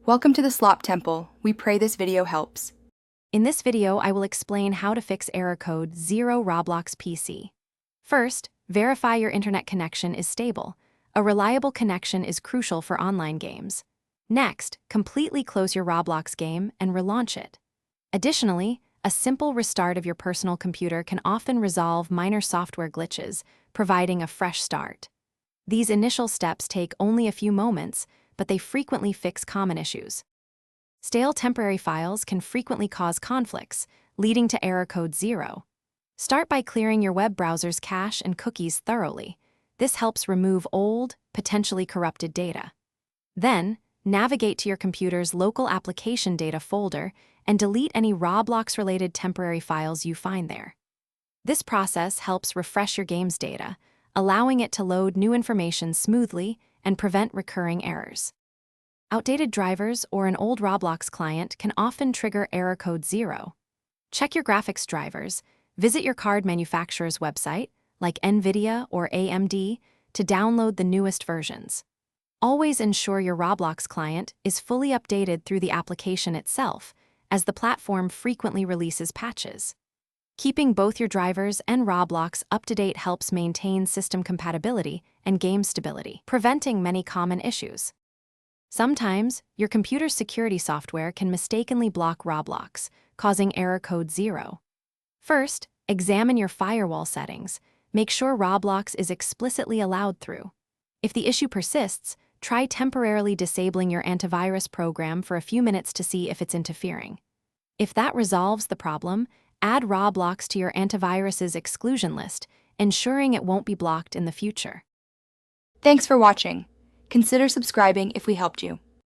Welcome to the Slop Temple. We pray this video helps. In this video, I will explain how to fix error code 0 Roblox PC. First, verify your internet connection is stable. A reliable connection is crucial for online games. Next, completely close your Roblox game and relaunch it. Additionally, a simple restart of your personal computer can often resolve minor software glitches, providing a fresh start. These initial steps take only a few moments, but they frequently fix common issues. Stale temporary files can frequently cause conflicts, leading to error code 0. Start by clearing your web browser's cache and cookies thoroughly. This helps remove old, potentially corrupted data. Then, navigate to your computer's local application data folder and delete any Roblox-related temporary files you find there. This process helps refresh your game's data, allowing it to load new information smoothly and prevent recurring errors. Outdated drivers or an old Roblox client can often trigger error code 0. Check your graphics drivers, visit your card manufacturer's website, like NVIDIA or AMD, to download the newest versions. Always ensure your Roblox client is fully updated through the application itself, as the platform frequently releases patches. Keeping both your drivers and Roblox up to date helps maintain system compatibility and game stability, preventing many common issues. Sometimes, your computer's security software can mistakenly block Roblox, causing error code 0. First, examine your firewall settings. Make sure Roblox is explicitly allowed through. If the issue persists, try temporarily disabling your antivirus program for a few minutes to see if it's interfering. If that resolves the problem, add Roblox to your antivirus's exclusion list, ensuring it won't be blocked in the future. Thanks for watching. Consider subscribing if we helped you.